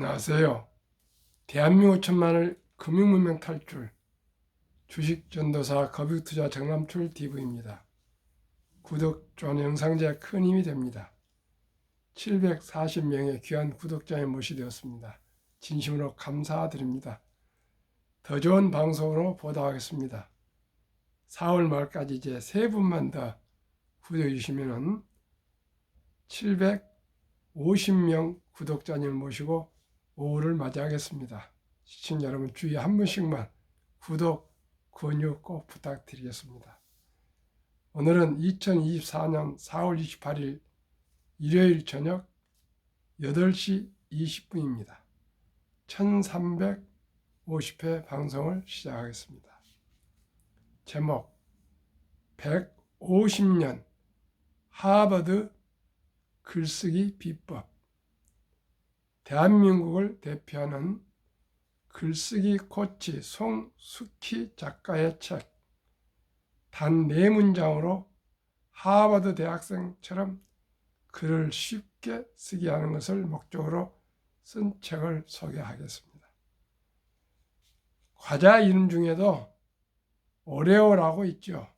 안녕하세요. 대한민국 천만을 금융문명 탈출 주식전도사 거북투자 정남출 TV입니다. 구독, 좋아요 영상제에 큰 힘이 됩니다. 740명의 귀한 구독자에 모시되었습니다. 진심으로 감사드립니다. 더 좋은 방송으로 보답하겠습니다. 4월 말까지 이제 3분만 더 구독해 주시면 750명 구독자님을 모시고 5월을 맞이하겠습니다. 시청자 여러분 주위에 한 분씩만 구독, 권유 꼭 부탁드리겠습니다. 오늘은 2024년 4월 28일 일요일 저녁 8시 20분입니다. 1350회 방송을 시작하겠습니다. 제목 150년 하버드 글쓰기 비법. 대한민국을 대표하는 글쓰기 코치 송숙희 작가의 책 단 4문장으로 하버드 대학생처럼 글을 쉽게 쓰게 하는 것을 목적으로 쓴 책을 소개하겠습니다. 과자 이름 중에도 오레오라고 있죠.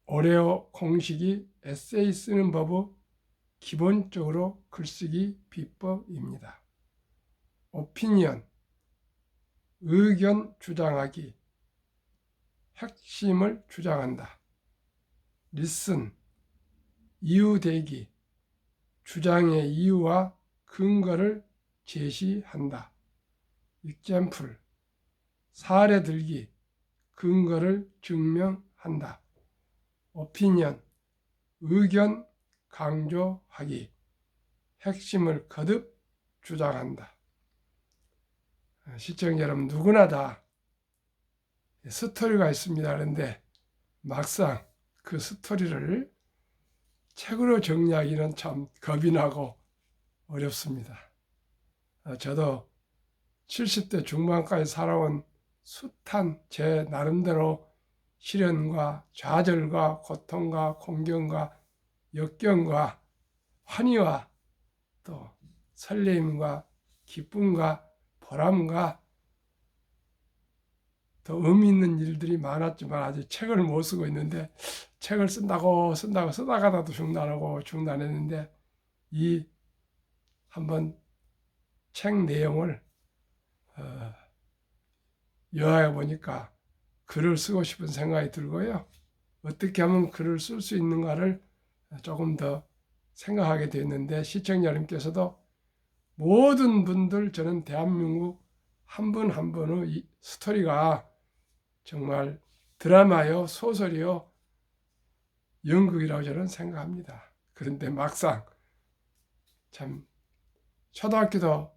오레오 공식이 에세이 쓰는 법의 기본적으로 글쓰기 비법입니다. 오피니언, 의견 주장하기, 핵심을 주장한다. 리슨, 이유 대기, 주장의 이유와 근거를 제시한다. example, 사례 들기, 근거를 증명한다. 오피니언, 의견 강조하기, 핵심을 거듭 주장한다. 시청자 여러분 누구나 다 스토리가 있습니다. 그런데 막상 그 스토리를 책으로 정리하기는 참 겁이 나고 어렵습니다. 저도 70대 중반까지 살아온 숱한 제 나름대로 시련과 좌절과 고통과 공경과 역경과 환희와 또 설렘과 기쁨과 보람과 더 의미 있는 일들이 많았지만 아직 책을 못 쓰고 있는데, 책을 쓴다고 쓰다가도 중단하고 중단했는데, 이 한번 책 내용을 여하해 보니까 글을 쓰고 싶은 생각이 들고요. 어떻게 하면 글을 쓸 수 있는가를 조금 더 생각하게 됐는데, 시청자 여러분께서도 모든 분들, 저는 대한민국 한 분 한 분의 이 스토리가 정말 드라마요, 소설이요, 연극이라고 저는 생각합니다. 그런데 막상 참 초등학교도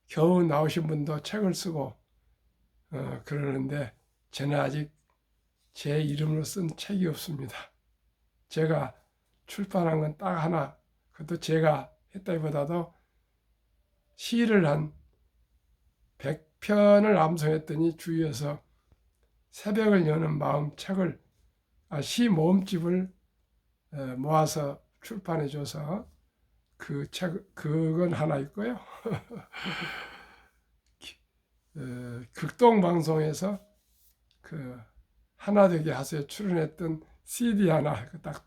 겨우 나오신 분도 책을 쓰고 그러는데, 저는 아직 제 이름으로 쓴 책이 없습니다. 제가 출판한 건 딱 하나, 그것도 제가 했다기보다도 시를 한 100편을 암송했더니 주위에서 새벽을 여는 마음 책을, 시 모음집을 모아서 출판해 줘서 그 책, 그건 하나 있고요. 극동방송에서 그 하나 되게 하세요 출연했던 CD 하나, 딱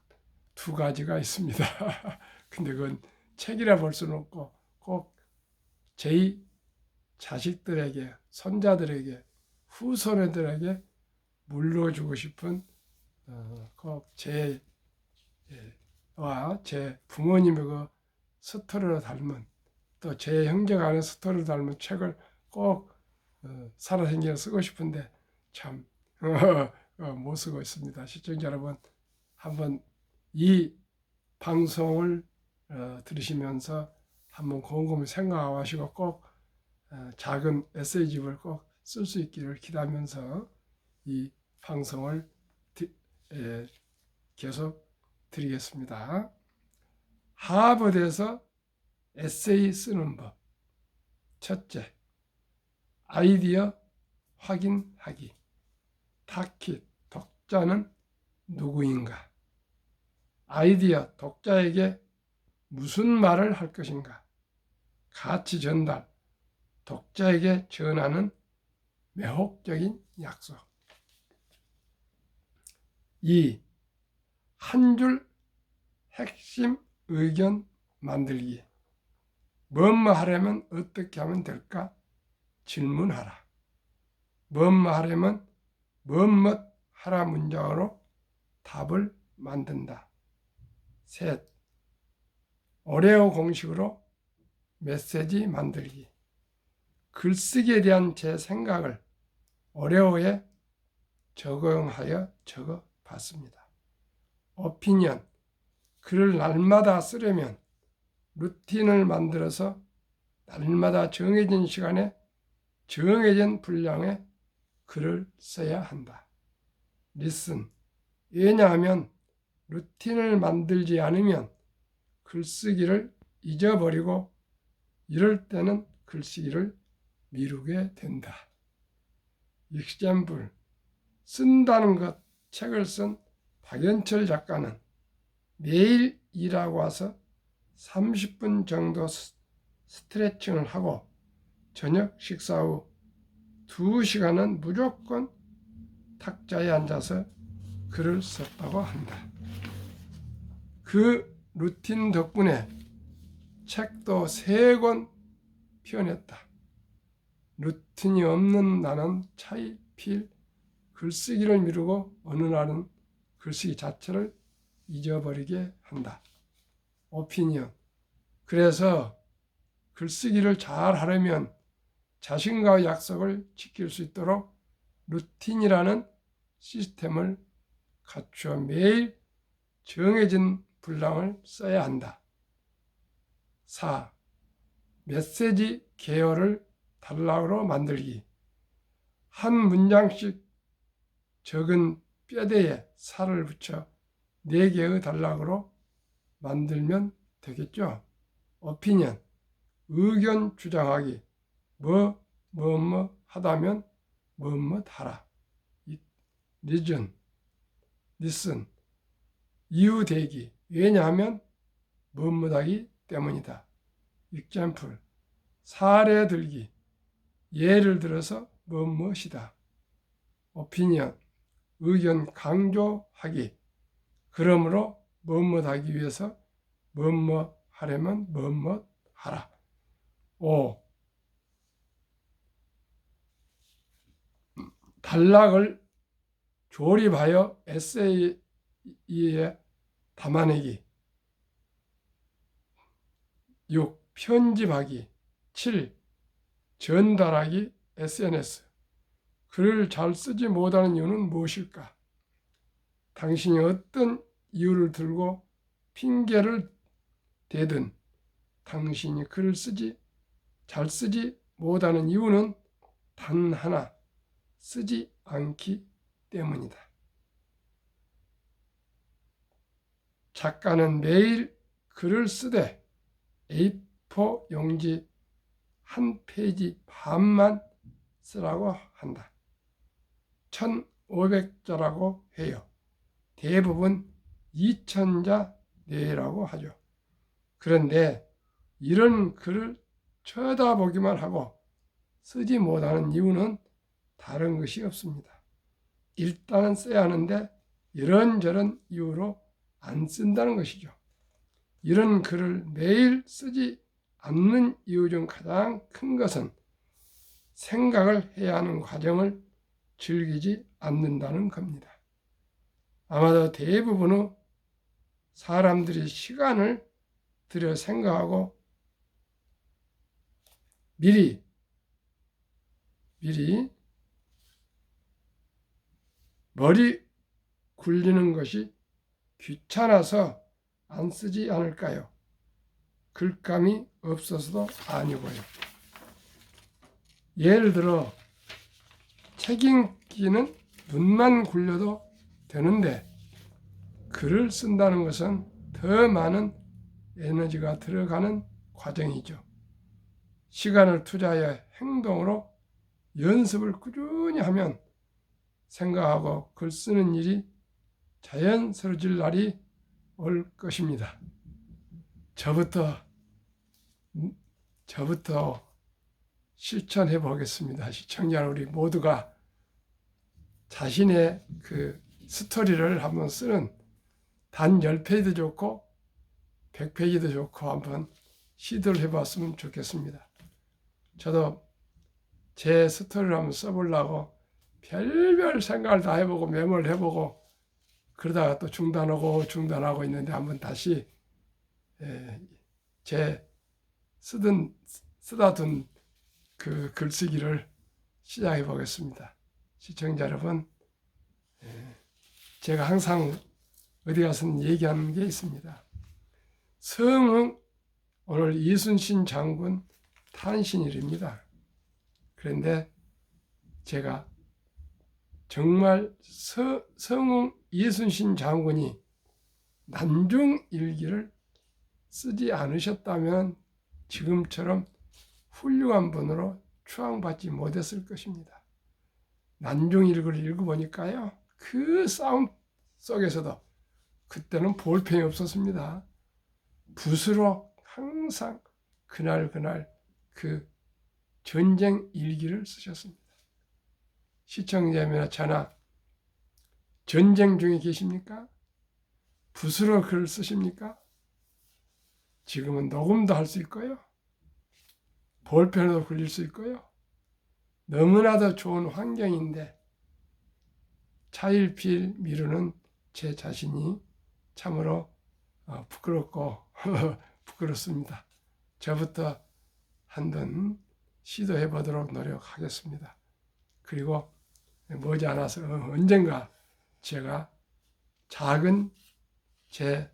2가지가 있습니다. 근데 그건 책이라 볼 수는 없고 꼭 제 자식들에게, 손자들에게, 후손들에게 물려주고 싶은 꼭 제와 제 부모님의 그 스토리로 닮은, 또 제 형제가 하는 스토리로 닮은 책을 꼭 살아생전 쓰고 싶은데 참 못 쓰고 있습니다. 시청자 여러분, 한번 이 방송을 들으시면서 한번 곰곰이 생각하시고 꼭 작은 에세이집을 꼭 쓸 수 있기를 기대하면서 이 방송을 계속 드리겠습니다. 하버드에서 에세이 쓰는 법. 첫째, 아이디어 확인하기. 타깃, 독자는 누구인가? 아이디어, 독자에게 무슨 말을 할 것인가? 가치 전달, 독자에게 전하는 매혹적인 약속. 2. 한 줄 핵심 의견 만들기. 뭐뭐 하려면 어떻게 하면 될까? 질문하라. 뭐뭐 하려면 뭐뭐 하라 문장으로 답을 만든다. 셋. 오레오 공식으로 메시지 만들기. 글쓰기에 대한 제 생각을 오레오에 적용하여 적어 봤습니다. 오피니언. 글을 날마다 쓰려면 루틴을 만들어서 날마다 정해진 시간에 정해진 분량의 글을 써야 한다. 리슨. 왜냐하면 루틴을 만들지 않으면 글쓰기를 잊어버리고 이럴 때는 글쓰기를 미루게 된다. example. 쓴다는 것. 책을 쓴 박연철 작가는 매일 일하고 와서 30분 정도 스트레칭을 하고 저녁 식사 후 2시간은 무조건 탁자에 앉아서 글을 썼다고 한다. 그 루틴 덕분에 책도 3권 펴냈다. 루틴이 없는 나는 차일피일 글쓰기를 미루고 어느 날은 글쓰기 자체를 잊어버리게 한다. 오피니언. 그래서 글쓰기를 잘 하려면 자신과의 약속을 지킬 수 있도록 루틴이라는 시스템을 갖추어 매일 정해진 분량을 써야 한다. 4. 메시지 계열을 단락으로 만들기. 한 문장씩 적은 뼈대에 살을 붙여 4개의 단락으로 만들면 되겠죠. 오피니언. 의견 주장하기. 뭐 하다면 뭐 하라. 리전. 리슨. 이유 대기. 왜냐하면 뭐 하기 때문이다. example. 사례 들기. 예를 들어서 무엇이다. 오피니언. 의견 강조하기. 그러므로 뭐뭐 하기 위해서 뭐뭐 하려면 뭐뭐 하라. 5. 단락을 조립하여 에세이에 담아내기. 6. 편집하기. 7. 전달하기. SNS. 글을 잘 쓰지 못하는 이유는 무엇일까? 당신이 어떤 이유를 들고 핑계를 대든 당신이 글을 잘 쓰지 못하는 이유는 단 하나, 쓰지 않기 때문이다. 작가는 매일 글을 쓰되 A4 용지 한 페이지 반만 쓰라고 한다. 1500자라고 해요. 대부분 2000자 내라고 하죠. 그런데 이런 글을 쳐다보기만 하고 쓰지 못하는 이유는 다른 것이 없습니다. 일단은 써야 하는데 이런저런 이유로 안 쓴다는 것이죠. 이런 글을 매일 쓰지 않는 이유 중 가장 큰 것은 생각을 해야 하는 과정을 즐기지 않는다는 겁니다. 아마도 대부분의 사람들이 시간을 들여 생각하고 미리 머리 굴리는 것이 귀찮아서 안 쓰지 않을까요? 글감이 없어서도 아니고요. 예를 들어 책 읽기는 눈만 굴려도 되는데 글을 쓴다는 것은 더 많은 에너지가 들어가는 과정이죠. 시간을 투자하여 행동으로 연습을 꾸준히 하면 생각하고 글 쓰는 일이 자연스러워질 날이 올 것입니다. 저부터 실천해 보겠습니다. 시청자 우리 모두가 자신의 그 스토리를 한번 쓰는 단 10페이지도 좋고 100페이지도 좋고 한번 시도를 해봤으면 좋겠습니다. 저도 제 스토리를 한번 써보려고 별별 생각을 다 해보고 메모를 해보고 그러다가 또 중단하고 있는데 한번 다시 제 쓰다 둔 그 글쓰기를 시작해 보겠습니다. 시청자 여러분, 제가 항상 어디 가서는 얘기하는 게 있습니다. 성흥 오늘 이순신 장군 탄신일입니다. 그런데 제가 정말 성흥 이순신 장군이 난중일기를 쓰지 않으셨다면 지금처럼 훌륭한 분으로 추앙받지 못했을 것입니다. 난중일기를 읽어보니까요, 그 싸움 속에서도 그때는 볼펜이 없었습니다. 붓으로 항상 그날 그 전쟁 일기를 쓰셨습니다. 시청자님이나 저나 전쟁 중에 계십니까? 붓으로 글을 쓰십니까? 지금은 녹음도 할 수 있고요. 볼펜으로 굴릴 수 있고요. 너무나도 좋은 환경인데 차일피일 미루는 제 자신이 참으로 부끄럽고 부끄럽습니다. 저부터 한번 시도해 보도록 노력하겠습니다. 그리고 머지않아서 언젠가 제가 작은 제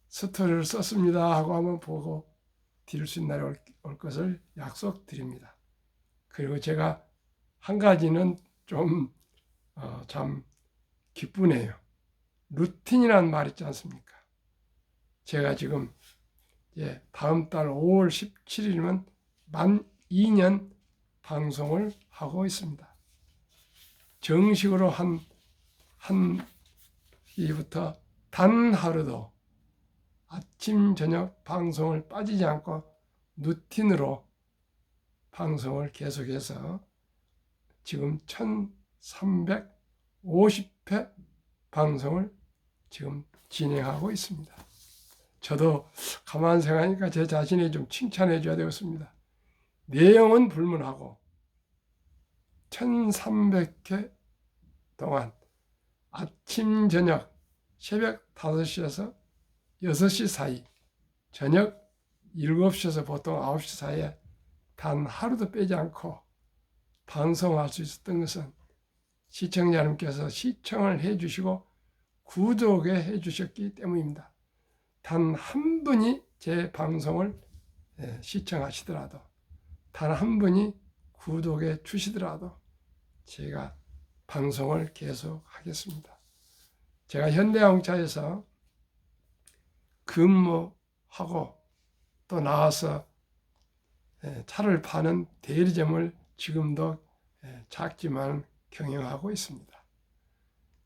스토리를 썼습니다 하고 한번 보고 드릴 수 있는 날이 올 것을 약속드립니다. 그리고 제가 한 가지는 좀 참 기쁘네요. 루틴이라는 말 있지 않습니까? 제가 지금 다음 달 5월 17일이면 만 2년 방송을 하고 있습니다. 정식으로 한 이부터 단 하루도 아침 저녁 방송을 빠지지 않고 루틴으로 방송을 계속해서 지금 1350회 방송을 지금 진행하고 있습니다. 저도 가만 생각하니까 제 자신이 좀 칭찬해 줘야 되겠습니다. 내용은 불문하고 1300회 동안 아침 저녁 새벽 5시에서 6시 사이, 저녁 7시에서 보통 9시 사이에 단 하루도 빼지 않고 방송할 수 있었던 것은 시청자 여러분께서 시청을 해주시고 구독해 해주셨기 때문입니다. 단 한 분이 제 방송을 시청하시더라도, 단 한 분이 구독해 주시더라도 제가 방송을 계속하겠습니다. 제가 현대자동차에서 근무하고 또 나와서 차를 파는 대리점을 지금도 작지만 경영하고 있습니다.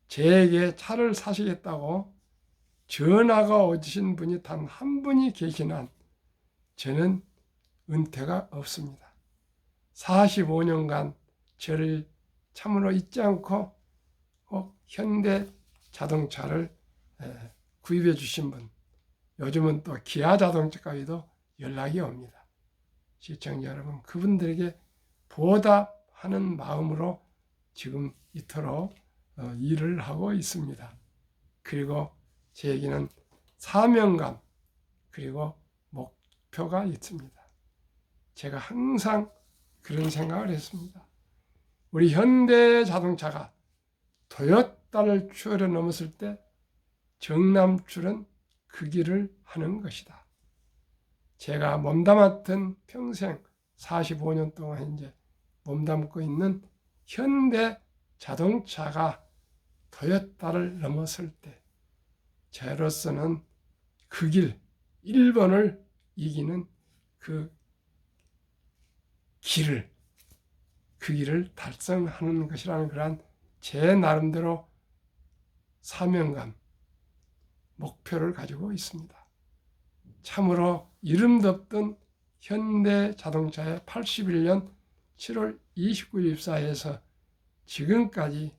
제게 차를 사시겠다고 전화가 오신 분이 단 한 분이 계신 한 저는 은퇴가 없습니다. 45년간 저를 참으로 잊지 않고 꼭 현대자동차를 구입해 주신 분, 요즘은 또 기아자동차까지도 연락이 옵니다. 시청자 여러분, 그분들에게 보답하는 마음으로 지금 이토록 일을 하고 있습니다. 그리고 저에게는 사명감 그리고 목표가 있습니다. 제가 항상 그런 생각을 했습니다. 우리 현대자동차가 토요타를 추월해 넘었을 때 정남출은 그 길을 하는 것이다. 제가 몸담았던 평생 45년 동안 이제 몸담고 있는 현대 자동차가 토요타를 넘었을 때 저로서는 그 길, 1번을 이기는 그 길을 달성하는 것이라는 그런 제 나름대로 사명감, 목표를 가지고 있습니다. 참으로 이름도 없던 현대자동차의 81년 7월 29일 입사해서 지금까지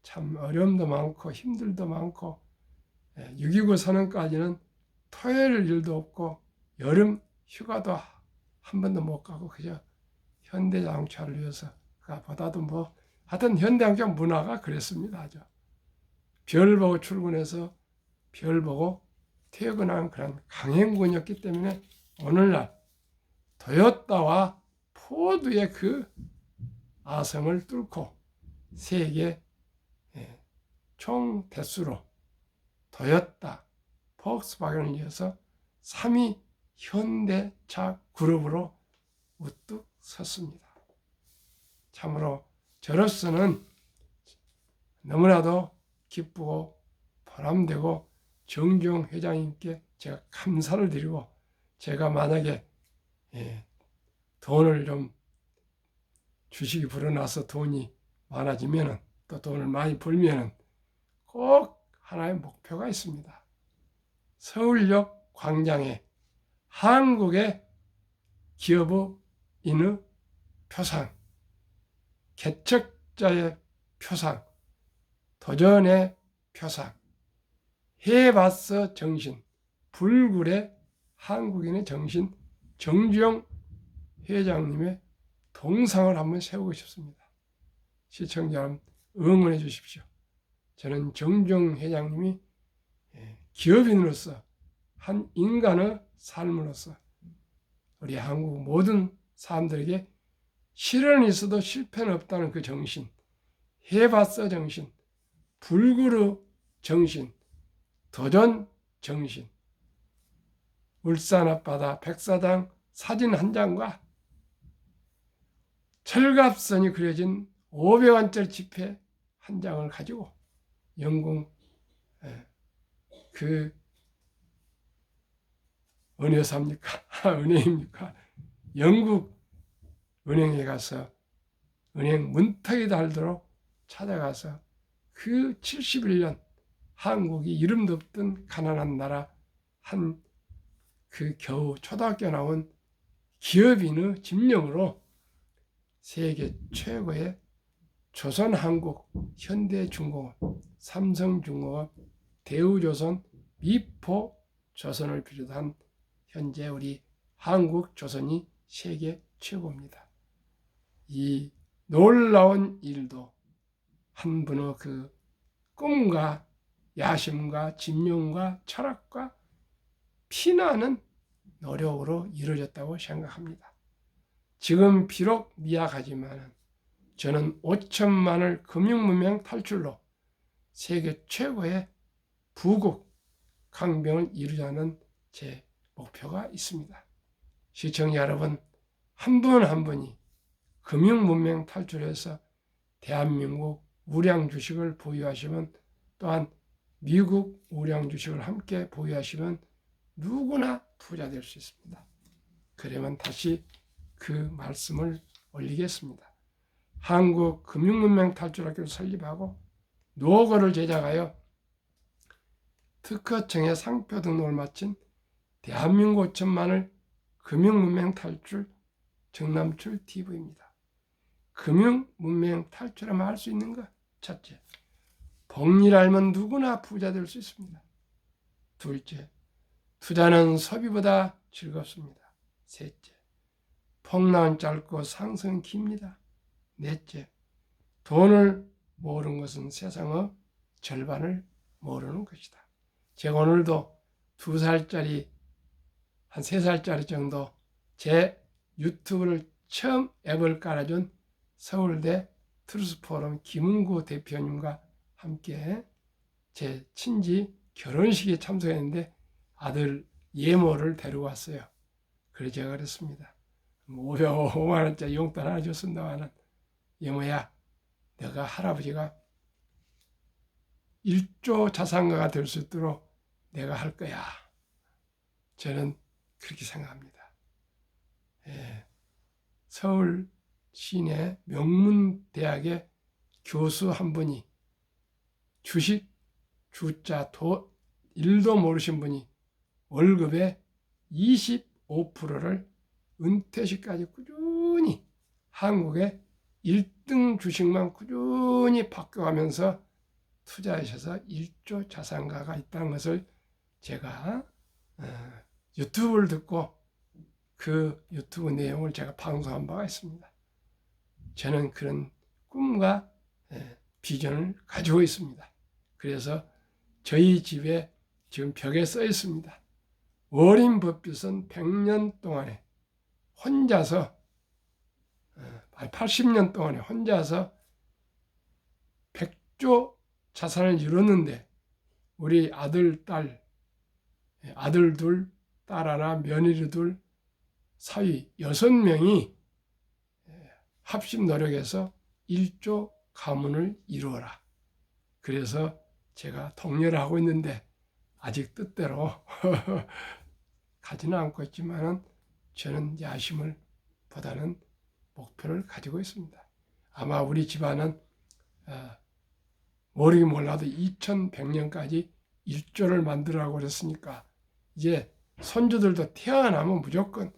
참 어려움도 많고 힘들도 많고 6.29 선언까지는 토요일 일도 없고 여름 휴가도 한 번도 못 가고 그저 현대자동차를 위해서가 보다도 뭐 하여튼 현대자동차 문화가 그랬습니다. 아주 별 보고 출근해서 별 보고 퇴근한 그런 강행군이었기 때문에 오늘날 토요타와 포드의 그 아성을 뚫고 세계 총 대수로 토요타, 폭스바겐을 이어서 3위 현대차 그룹으로 우뚝 섰습니다. 참으로 저로서는 너무나도 기쁘고 보람되고 정주영 회장님께 제가 감사를 드리고 제가 만약에 돈을 좀 주식이 불어나서 돈이 많아지면은 또 돈을 많이 벌면은 꼭 하나의 목표가 있습니다. 서울역 광장에 한국의 기업인의 표상, 개척자의 표상, 도전의 표상, 해봤어 정신, 불굴의 한국인의 정신, 정주영 회장님의 동상을 한번 세우고 싶습니다. 시청자 여러분 응원해 주십시오. 저는 정주영 회장님이 기업인으로서 한 인간의 삶으로서 우리 한국 모든 사람들에게 시련이 있어도 실패는 없다는 그 정신, 해봤어 정신, 불굴의 정신, 도전 정신, 울산 앞바다 백사장 사진 한 장과 철갑선이 그려진 500원짜리 지폐 한 장을 가지고 영국 그 어느 회사입니까? 은행입니까? 영국 은행에 가서 은행 문턱이 닳도록 찾아가서 그 71년 한국이 이름도 없던 가난한 나라 한 그 겨우 초등학교 나온 기업인의 집념으로 세계 최고의 조선한국, 현대중공업, 삼성중공업, 대우조선, 미포조선을 비롯한 현재 우리 한국조선이 세계 최고입니다. 이 놀라운 일도 한 분의 그 꿈과 야심과 집념과 철학과 피나는 노력으로 이루어졌다고 생각합니다. 지금 비록 미약하지만 저는 5천만을 금융문명 탈출로 세계 최고의 부국 강병을 이루자는 제 목표가 있습니다. 시청자 여러분 한 분 한 분이 금융문명 탈출해서 대한민국 우량 주식을 보유하시면 또한 미국 우량 주식을 함께 보유하시면 누구나 부자 될 수 있습니다. 그러면 다시 그 말씀을 올리겠습니다. 한국 금융문명 탈출학교를 설립하고 노거를 제작하여 특허청에 상표 등록을 마친 대한민국 5천만을 금융문명 탈출 정남출 TV입니다. 금융문명 탈출하면 할 수 있는 것 첫째, 복리를 알면 누구나 부자 될 수 있습니다. 둘째, 투자는 소비보다 즐겁습니다. 셋째, 폭락은 짧고 상승은 깁니다. 넷째, 돈을 모르는 것은 세상의 절반을 모르는 것이다. 제가 오늘도 2살짜리, 한 3살짜리 정도 제 유튜브를 처음 앱을 깔아준 서울대 트루스포럼 김은구 대표님과 함께 제 친지 결혼식에 참석했는데 아들 예모를 데리고 왔어요. 그래서 제가 그랬습니다. 500만 원짜리 용돈 하나 줬습니다마는 예모야, 내가 할아버지가 1조 자산가가 될 수 있도록 내가 할 거야. 저는 그렇게 생각합니다. 서울 시내 명문대학의 교수 한 분이 주식, 주자, 일도 모르신 분이 월급에 25%를 은퇴 시까지 꾸준히 한국의 1등 주식만 꾸준히 바꿔가면서 투자하셔서 1조 자산가가 있다는 것을 제가 유튜브를 듣고 그 유튜브 내용을 제가 방송한 바가 있습니다. 저는 그런 꿈과 비전을 가지고 있습니다. 그래서 저희 집에 지금 벽에 써 있습니다. 워렌 버핏은 100년 동안에 혼자서 80년 동안에 혼자서 100조 자산을 이뤘는데 우리 아들, 딸, 아들 둘, 딸 하나, 며느리 둘, 사위 6명이 합심 노력해서 1조 가문을 이루어라. 그래서 제가 독려를 하고 있는데 아직 뜻대로 가지는 않고 있지만 저는 야심을 보다는 목표를 가지고 있습니다. 아마 우리 집안은 모르긴 몰라도 2100년까지 1조를 만들라고 그랬으니까 이제 손주들도 태어나면 무조건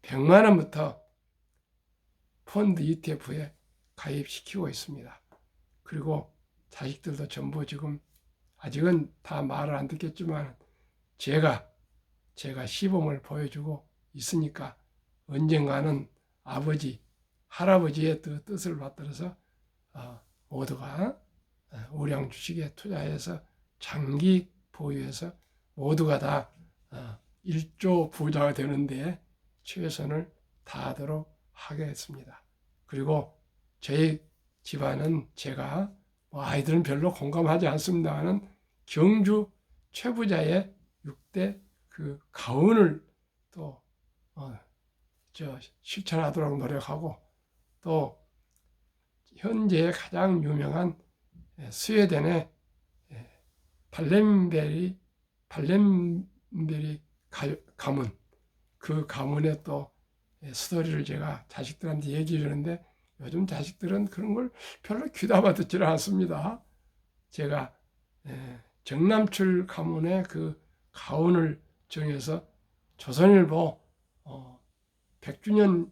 100만 원부터 펀드 ETF에 가입시키고 있습니다. 그리고 자식들도 전부 지금 아직은 다 말을 안 듣겠지만 제가 시범을 보여주고 있으니까 언젠가는 아버지, 할아버지의 뜻을 받들어서 모두가 우량 주식에 투자해서 장기 보유해서 모두가 다 1조 부자가 되는데 최선을 다하도록 하겠습니다. 그리고 저희 집안은 제가 아이들은 별로 공감하지 않습니다만 경주 최부자의 6대 그 가훈을 또 실천하도록 노력하고 또 현재 가장 유명한 스웨덴의 발렌베리 가문, 그 가문의 또 스토리를 제가 자식들한테 얘기를 하는데 요즘 자식들은 그런 걸 별로 귀담아 듣지를 않습니다. 제가 정남출 가문의 그 가훈을 정해서 조선일보 100주년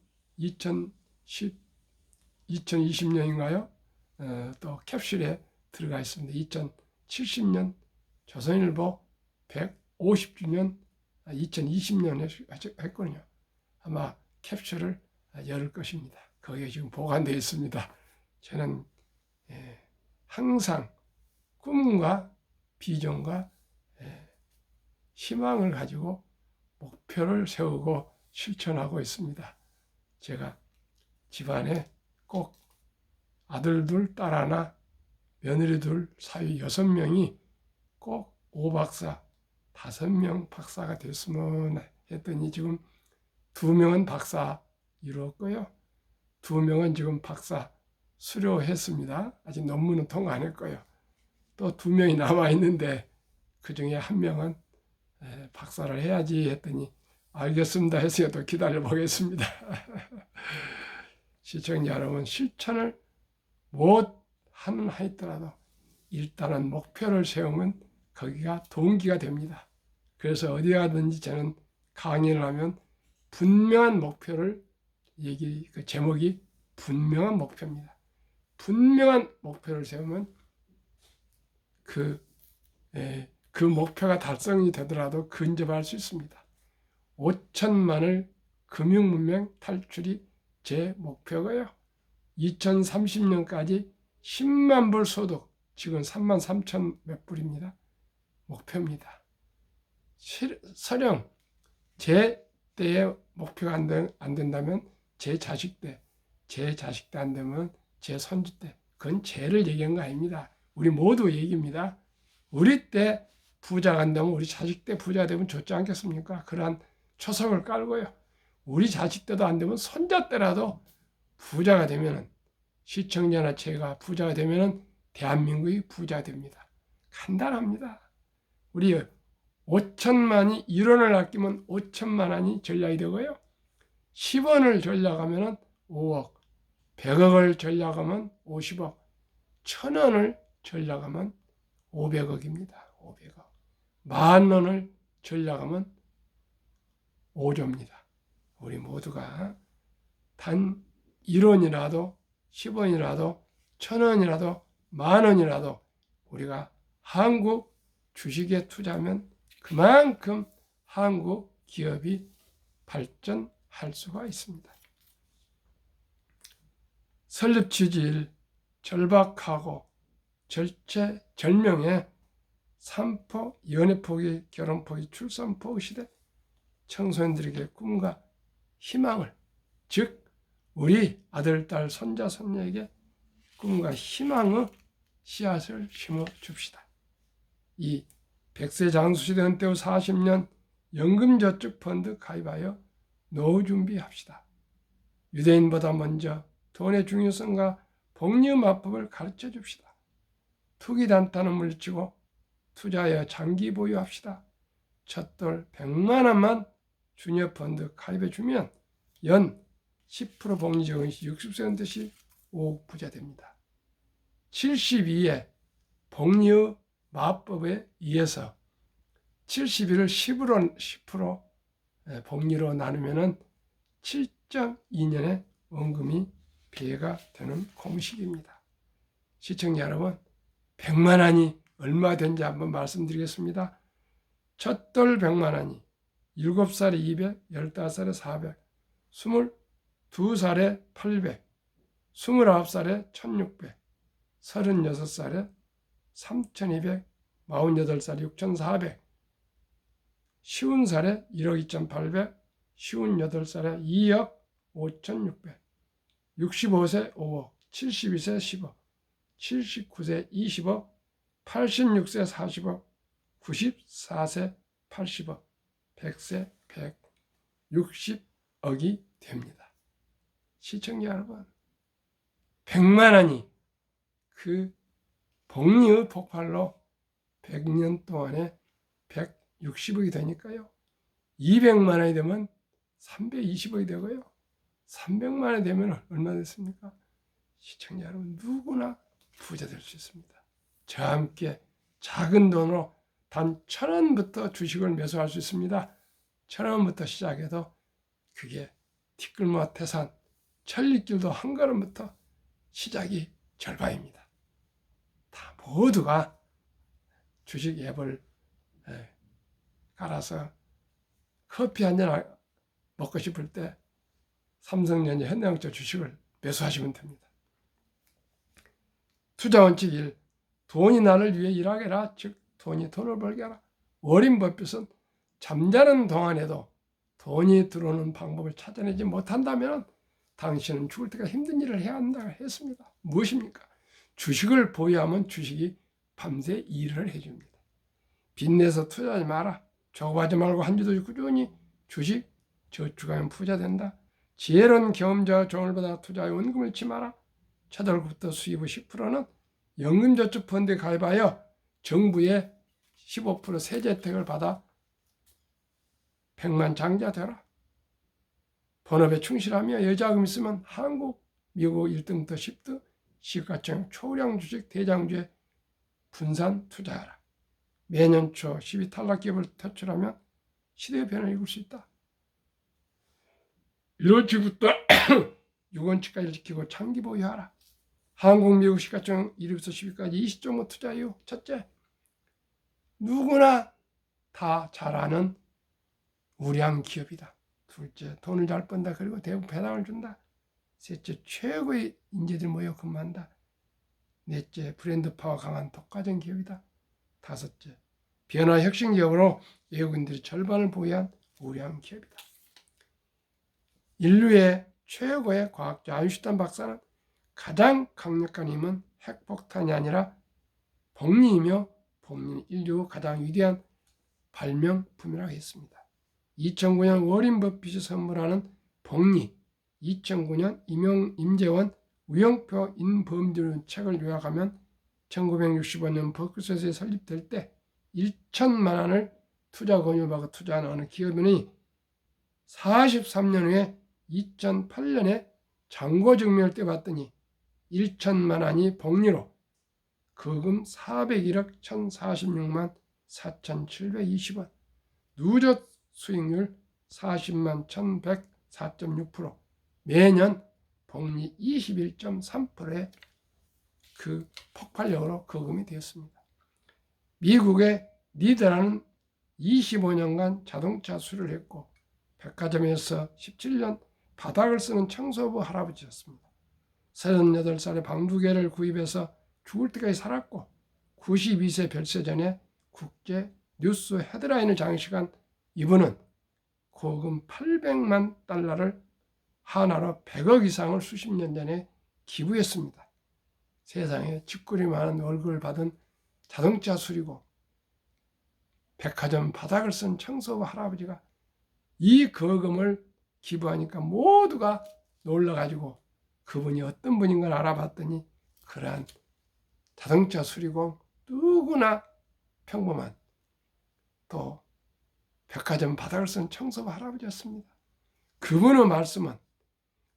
2020년인가요? 또 캡슐에 들어가 있습니다. 2070년 조선일보 150주년 2020년에 했거든요. 아마 캡슐을 열 것입니다. 거기에 지금 보관되어 있습니다. 저는 항상 꿈과 비전과 희망을 가지고 목표를 세우고 실천하고 있습니다. 제가 집안에 꼭 아들 둘, 딸 하나, 며느리 둘, 사위 6명이 꼭 5박사, 5명 박사가 됐으면 했더니 지금 2명은 박사 이루었고요. 2명은 지금 박사 수료했습니다. 아직 논문은 통과 안 했고요. 또 2명이 남아있는데 그 중에 1명은 박사를 해야지 했더니 알겠습니다 했으니까 또 기다려 보겠습니다. 시청자 여러분, 실천을 못 하는 하더라도 일단은 목표를 세우면 거기가 동기가 됩니다. 그래서 어디 가든지 저는 강의를 하면 분명한 목표를 그 제목이 분명한 목표입니다. 분명한 목표를 세우면 그 목표가 달성이 되더라도 근접할 수 있습니다. 5천만을 금융문명 탈출이 제 목표고요. 2030년까지 10만 불 소득, 지금 3만 3천 몇 불입니다. 목표입니다. 설령 제 때에 목표가 안 된다면 제 자식 때 안 되면 제 손주 때, 그건 죄를 얘기한 거 아닙니다. 우리 모두 얘기입니다. 우리 때 부자가 안 되면 우리 자식 때 부자가 되면 좋지 않겠습니까? 그러한 초석을 깔고요. 우리 자식 때도 안 되면 손자 때라도 부자가 되면은, 시청자나 제가 부자가 되면은 대한민국이 부자 됩니다. 간단합니다. 우리 5천만이 1원을 아끼면 5천만 원이 전략이 되고요. 10원을 전략하면 5억, 100억을 전략하면 50억, 1000원을 전략하면 500억입니다. 500억. 10,000원을 전략하면 5조입니다. 우리 모두가 단 1원이라도 10원이라도 1000원이라도 10,000원이라도 우리가 한국 주식에 투자하면 그만큼 한국 기업이 발전할 수가 있습니다. 설립 취지일 절박하고 절체절명의 산포, 연애 포기, 결혼 포기, 출산 포기 시대 청소년들에게 꿈과 희망을, 즉 우리 아들, 딸, 손자, 손녀에게 꿈과 희망의 씨앗을 심어 줍시다. 이 100세 장수시대 은퇴 후 40년 연금저축펀드 가입하여 노후 준비합시다. 유대인보다 먼저 돈의 중요성과 복리의 마법을 가르쳐 줍시다. 투기 단타는 물리치고 투자하여 장기 보유합시다. 첫돌 100만 원만 주니어펀드 가입해 주면 연 10% 복리 적은 시 60세 은퇴시 5억 부자 됩니다. 72의 복리의 마법에 의해서 71을 10% 복리로 나누면 7.2년의 원금이 배가 되는 공식입니다. 시청자 여러분, 100만 원이 얼마 된지 한번 말씀드리겠습니다. 첫돌 100만 원이 7살에 200, 15살에 400, 22살에 800, 29살에 1600, 36살에 3200, 48살에 6400, 50살에 1억 2800, 58살에 2억 5600, 65세 5억, 72세 10억, 79세 20억, 86세 40억, 94세 80억, 100세 160억이 됩니다. 시청자 여러분, 100만 원이 그 복리의 폭발로 100년 동안에 160억이 되니까요. 200만 원이 되면 320억이 되고요. 300만 원이 되면 얼마 됐습니까? 시청자 여러분, 누구나 부자 될 수 있습니다. 저와 함께 작은 돈으로 단 1,000원부터 주식을 매수할 수 있습니다. 1,000원부터 시작해도 그게 티끌모아 태산, 천리길도 한 걸음부터 시작이 절반입니다. 다 모두가 주식 앱을 깔아서 커피 한 잔 먹고 싶을 때 삼성전자, 현대자동차 주식을 매수하시면 됩니다. 투자 원칙 1. 돈이 나를 위해 일하게 하라. 즉 돈이 돈을 벌게 하라. 워렌 버핏은 잠자는 동안에도 돈이 들어오는 방법을 찾아내지 못한다면 당신은 죽을 때까지 힘든 일을 해야 한다 했습니다. 무엇입니까? 주식을 보유하면 주식이 밤새 일을 해줍니다. 빚내서 투자하지 마라. 조급하지 말고 한 주도 꾸준히 주식 저축하면 부자 된다. 지혜로운 경험자와 조언을 받아 투자에 원금을 잃지 마라. 첫 월급부터 수입의 10%는 연금저축펀드에 가입하여 정부의 15% 세제 혜택을 받아 100만 장자 되라. 본업에 충실하며 여자금 있으면 한국, 미국 1등부터 10등 시가총 초량 주식 대장주에 분산 투자하라. 매년 초 12 탈락 기업을 퇴출하면 시대의 변화를 이룰 수 있다. 1원치부터 6원치까지 지키고 장기 보유하라. 한국, 미국 시가총 1위부터 10위까지 20종목 투자 이유. 첫째, 누구나 다 잘 아는 우량 기업이다. 둘째, 돈을 잘 번다. 그리고 대부분 배당을 준다. 셋째, 최고의 인재들 모여 근무한다. 넷째, 브랜드 파워 강한 독과점 기업이다. 다섯째, 변화 혁신 기업으로 외국인들이 절반을 보유한 우량 기업이다. 인류의 최고의 과학자 아인슈타인 박사는 가장 강력한 힘은 핵폭탄이 아니라 복리이며 복리는 인류 가장 위대한 발명품이라고 했습니다. 2009년 워렌 버핏이 선물하는 복리, 2009년 임재원 우영표 인범주는 책을 요약하면 1965년 버크셔스에 설립될 때 1천만 원을 투자 권유받고 투자한 어느 기업인이 43년 후에 2008년에 잔고 증명을 떼봤더니 1천만 원이 복리로 거금 401억 1,046만 4,720원, 누적 수익률 40만 1104.6%, 매년 복리 21.3%의 그 폭발력으로 거금이 되었습니다. 미국의 니드라는 25년간 자동차 수리를 했고 백화점에서 17년 바닥을 쓰는 청소부 할아버지였습니다. 38살에 방 2개를 구입해서 죽을 때까지 살았고 92세 별세 전에 국제 뉴스 헤드라인을 장식한 이분은 고금 800만 달러를 하나로 100억 이상을 수십 년 전에 기부했습니다. 세상에 집구리 많은 월급을 받은 자동차 수리고 백화점 바닥을 쓴 청소부 할아버지가 이 거금을 기부하니까 모두가 놀라가지고 그분이 어떤 분인 걸 알아봤더니 그러한 자동차 수리공 누구나 평범한 또 백화점 바닥을 쓴 청소부 할아버지였습니다. 그분의 말씀은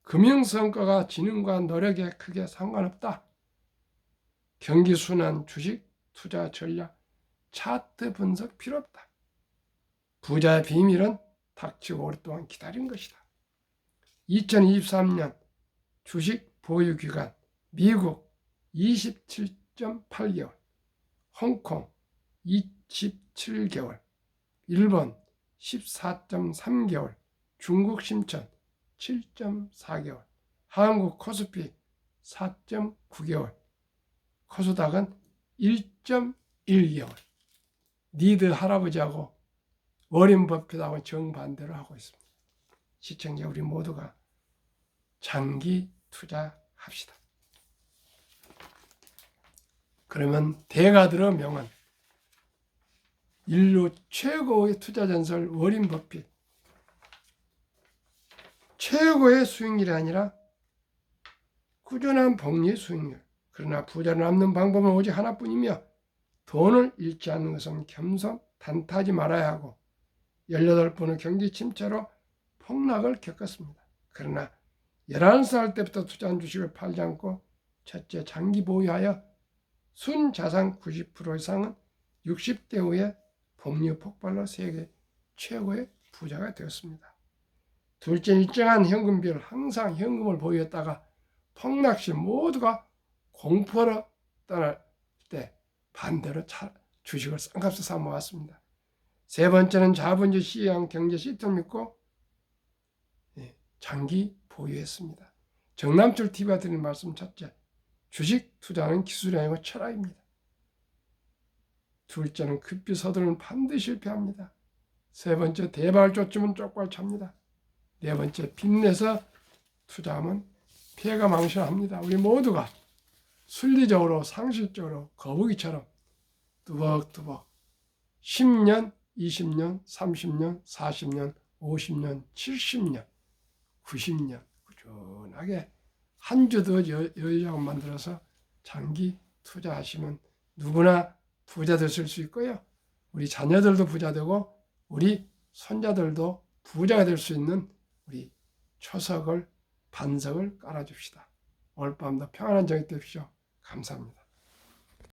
금융성과가 지능과 노력에 크게 상관없다. 경기순환, 주식, 투자 전략, 차트 분석 필요 없다. 부자의 비밀은 닥치고 오랫동안 기다린 것이다. 2023년 주식 보유기간 미국 27.8개월, 홍콩 27개월, 일본 14.3개월, 중국 심천 7.4개월, 한국 코스피 4.9개월, 코스닥은 1.1개월. 니드 할아버지하고 워렌 버핏하고 정반대로 하고 있습니다. 시청자 우리 모두가 장기 투자합시다. 그러면 대가들의 명언, 인류 최고의 투자 전설 워렌 버핏, 최고의 수익률이 아니라 꾸준한 복리 수익률. 그러나 부자를 남는 방법은 오직 하나뿐이며 돈을 잃지 않는 것은 겸손, 단타하지 말아야 하고 18번의 경기 침체로 폭락을 겪었습니다. 그러나 11살 때부터 투자한 주식을 팔지 않고 첫째 장기 보유하여 순자산 90% 이상은 60대 후에 복리 폭발로 세계 최고의 부자가 되었습니다. 둘째, 일정한 현금 비율, 항상 현금을 보유했다가 폭락 시 모두가 공포로 떠날 때 반대로 주식을 싼 값에 사 모았습니다. 세 번째는 자본주의 시장 경제 시스템을 믿고 장기 보유했습니다. 정남철 TV가 드리는 말씀 첫째, 주식 투자는 기술이 아니고 철학입니다. 둘째는 급히 서두르면 반드시 실패합니다. 세 번째, 대박을 쫓으면 쪽발 찹니다. 네 번째, 빚내서 투자하면 피해가 망신합니다. 우리 모두가 순리적으로 상식적으로 거북이처럼 뚜벅뚜벅 10년, 20년, 30년, 40년, 50년, 70년, 90년 꾸준하게 한 주도 여유자금 만들어서 장기 투자하시면 누구나 부자 되실 수 있고요. 우리 자녀들도 부자 되고 우리 손자들도 부자가 될 수 있는 우리 초석을 반석을 깔아줍시다. 오늘 밤도 평안한 저녁 되십시오. 감사합니다.